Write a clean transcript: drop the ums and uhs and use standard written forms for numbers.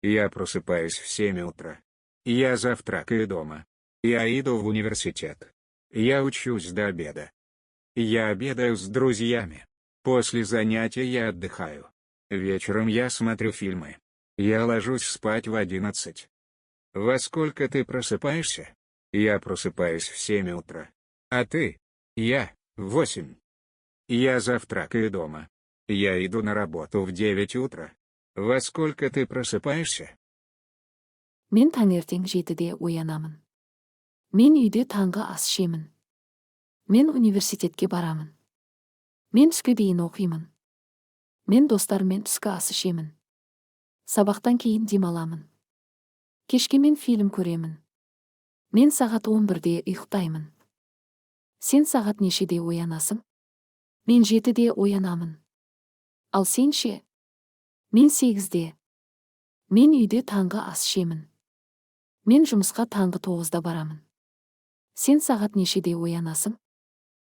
Я просыпаюсь в 7 утра. Я завтракаю дома. Я иду в университет. Я учусь до обеда. Я обедаю с друзьями. После занятия я отдыхаю. Вечером я смотрю фильмы. Я ложусь спать в 11. Во сколько ты просыпаешься? Я просыпаюсь в 7 утра. А ты? Я, в 8. Я завтракаю дома. Я иду на работу в 9 утра. Во сколько ты просыпаешься? Мен таңертең 7-де оянамын. Мен үйде таңғы ас ішемін. Мен университетке барамын. Мен түске дейін оқимын. Мен достарыммен түскі ас ішемін. Сабақтан кейін демаламын. Кешке мен фильм көремін. Мен сағат 11-де ұйықтаймын. Сен сағат нешеде оянасың? Мен 7-де оянамын. Ал сен ше? Мен 8-де. Мен үйде таңғы ас ішемін. Мен жұмысқа таңғы 9-да барамын. Сен сағат нешеде оянасың?